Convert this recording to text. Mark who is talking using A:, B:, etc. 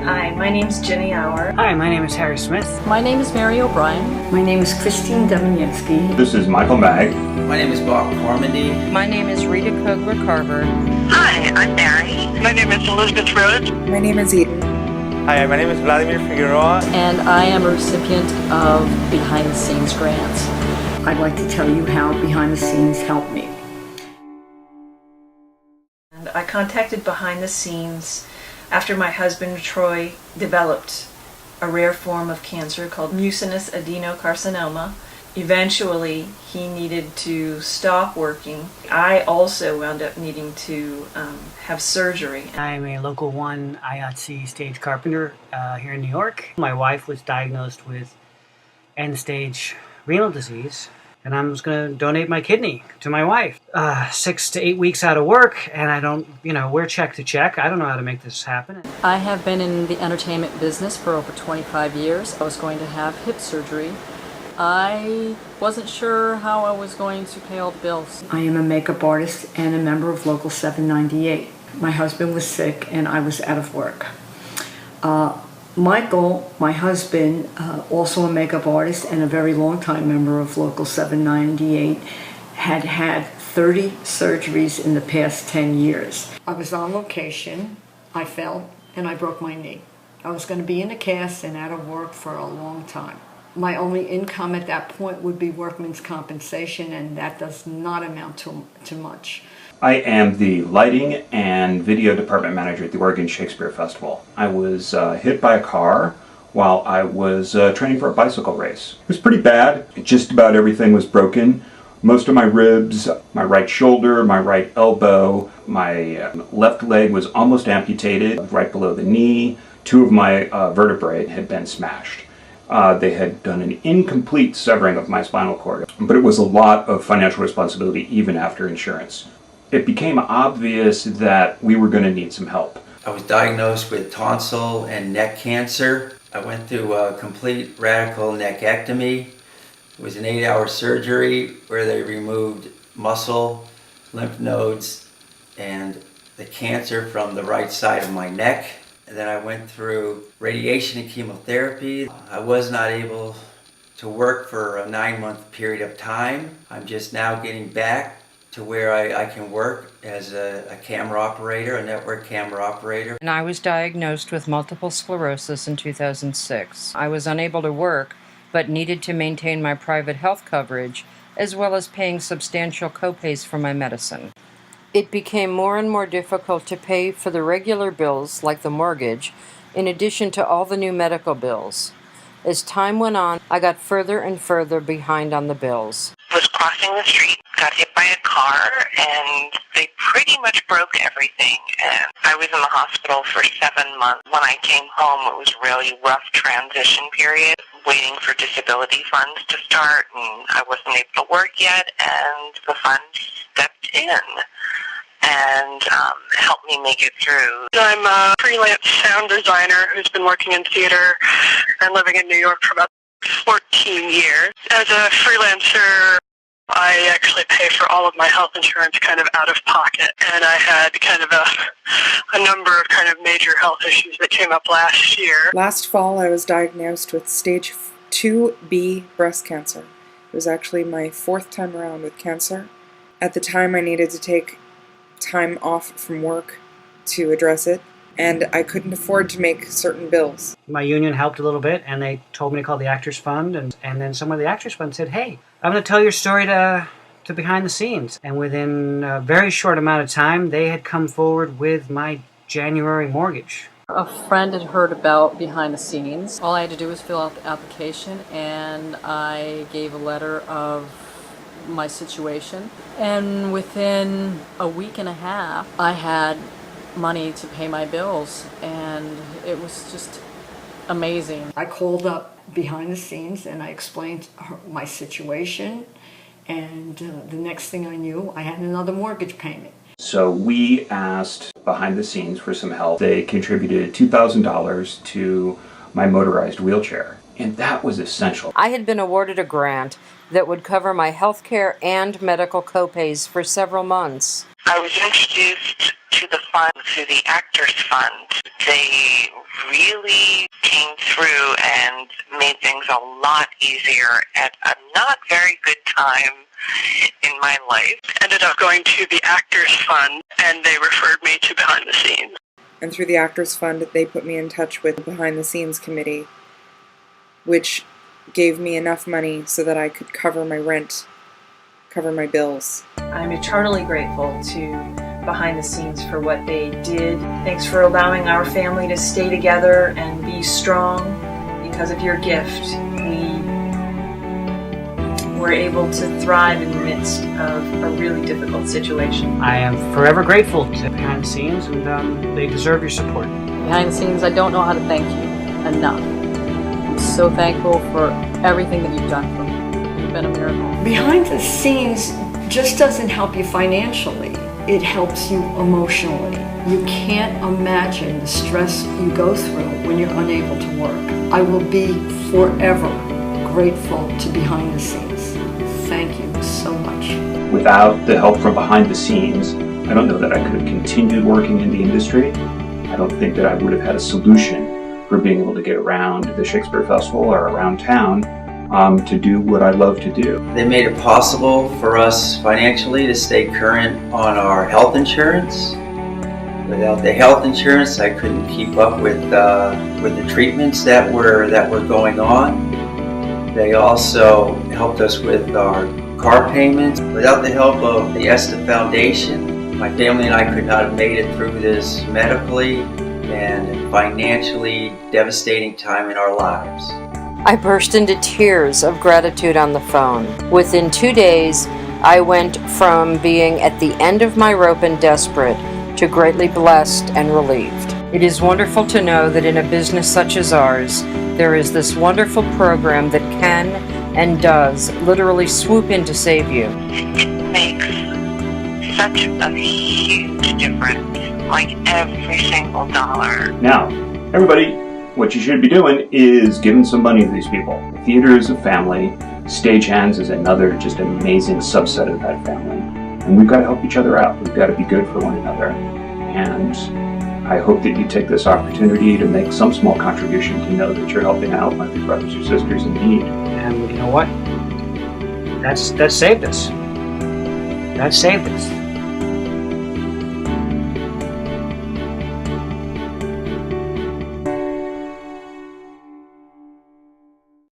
A: Hi, my name's Ginny Auer.
B: Hi, my name is Harry Smith.
C: My name is Mary O'Brien.
D: My name is Christine Domininsky.
E: This is Michael Maag.
F: My name is Bob Cormandy.
G: My name is Rita Kogler-Carver.
H: Hi, I'm Mary.
I: My name is Elizabeth Rhodes.
J: My name is Eden.
K: Hi, my name is Vladimir Figueroa.
C: And I am a recipient of Behind the Scenes grants.
D: I'd like to tell you how Behind the Scenes helped me.
A: And I contacted Behind the Scenes after my husband Troy developed a rare form of cancer called mucinous adenocarcinoma. Eventually, he needed to stop working. I also wound up needing to have surgery.
B: I'm a local 1 LATSE stage carpenter here in New York. My wife was diagnosed with end-stage renal disease, and I was going to donate my kidney to my wife. 6 to 8 weeks out of work, and I don't, we're check to check. I don't know how to make this happen.
C: I have been in the entertainment business for over 25 years. I was going to have hip surgery. I wasn't sure how I was going to pay all the bills.
D: I am a makeup artist and a member of Local 798. My husband was sick and I was out of work. Michael, my husband, also a makeup artist and a very long time member of Local 798, had had 30 surgeries in the past 10 years. I was on location, I fell, and I broke my knee. I was going to be in a cast and out of work for a long time. My only income at that point would be workman's compensation, and that does not amount to much.
E: I am the lighting and video department manager at the Oregon Shakespeare Festival. I was hit by a car while I was training for a bicycle race. It was pretty bad. Just about everything was broken. Most of my ribs, my right shoulder, my right elbow, my left leg was almost amputated right below the knee. 2 of my vertebrae had been smashed. They had done an incomplete severing of my spinal cord, but it was a lot of financial responsibility even after insurance. It became obvious that we were going to need some help.
F: I was diagnosed with tonsil and neck cancer. I went through a complete radical neckectomy. It was an 8-hour surgery where they removed muscle, lymph nodes, and the cancer from the right side of my neck. And then I went through radiation and chemotherapy. I was not able to work for a 9-month period of time. I'm just now getting back to where I can work as a camera operator, a network camera operator.
G: And I was diagnosed with multiple sclerosis in 2006. I was unable to work, but needed to maintain my private health coverage, as well as paying substantial copays for my medicine. It became more and more difficult to pay for the regular bills, like the mortgage, in addition to all the new medical bills. As time went on, I got further and further behind on the bills.
H: I was crossing the street, got hit by a car, and they pretty much broke everything. And I was in the hospital for 7 months. When I came home, it was a really rough transition period, waiting for disability funds to start, and I wasn't able to work yet, and the funds stepped in and helped me make it through.
I: I'm a freelance sound designer who's been working in theater and living in New York for about 14 years. As a freelancer, I actually pay for all of my health insurance kind of out of pocket, and I had kind of a number of kind of major health issues that came up last year.
J: Last fall, I was diagnosed with stage 2B breast cancer. It was actually my 4th time around with cancer. At the time, I needed to take time off from work to address it, and I couldn't afford to make certain bills.
B: My union helped a little bit, and they told me to call the Actors Fund, and then someone at the Actors Fund said, hey, I'm going to tell your story to Behind the Scenes. And within a very short amount of time, they had come forward with my January mortgage.
C: A friend had heard about Behind the Scenes. All I had to do was fill out the application, and I gave a letter of my situation. And within a week and a half, I had money to pay my bills, and it was just amazing.
D: I called up Behind the Scenes and I explained my situation, and the next thing I knew, I had another mortgage payment.
E: So we asked Behind the Scenes for some help. They contributed $2,000 to my motorized wheelchair. and that was essential.
G: I had been awarded a grant that would cover my health care and medical copays for several months.
H: I was introduced to the fund through the Actors Fund. They really came through and made things a lot easier at a not very good time in my life.
I: Ended up going to the Actors Fund, and they referred me to Behind the Scenes.
J: And through the Actors Fund, they put me in touch with the Behind the Scenes committee, which gave me enough money so that I could cover my rent, cover my bills.
A: I'm eternally grateful to Behind the Scenes for what they did. Thanks for allowing our family to stay together and be strong. Because of your gift, we were able to thrive in the midst of a really difficult situation.
B: I am forever grateful to Behind the Scenes, and they deserve your support.
C: Behind the scenes, I don't know how to thank you enough. I'm so thankful for everything that you've done for me. You've been a miracle.
D: Behind the Scenes just doesn't help you financially. It helps you emotionally. You can't imagine the stress you go through when you're unable to work. I will be forever grateful to Behind the Scenes. Thank you so much.
E: Without the help from behind the scenes, I don't know that I could have continued working in the industry. I don't think that I would have had a solution for being able to get around the Shakespeare Festival or around town to do what I love to do.
F: They made it possible for us financially to stay current on our health insurance. Without the health insurance, I couldn't keep up with the treatments that were going on. They also helped us with our car payments. Without the help of the ESTA Foundation, my family and I could not have made it through this medically and financially devastating time in our lives.
G: I burst into tears of gratitude on the phone. Within 2 days, I went from being at the end of my rope and desperate to greatly blessed and relieved. It is wonderful to know that in a business such as ours, there is this wonderful program that can and does literally swoop in to save you.
H: It makes such a huge difference, like every single dollar.
E: Now, everybody, what you should be doing is giving some money to these people. The theater is a family. Stagehands is another just amazing subset of that family. And we've got to help each other out. We've got to be good for one another. And I hope that you take this opportunity to make some small contribution to know that you're helping out one of your brothers or sisters in need.
B: And you know what? That saved us. That saved us.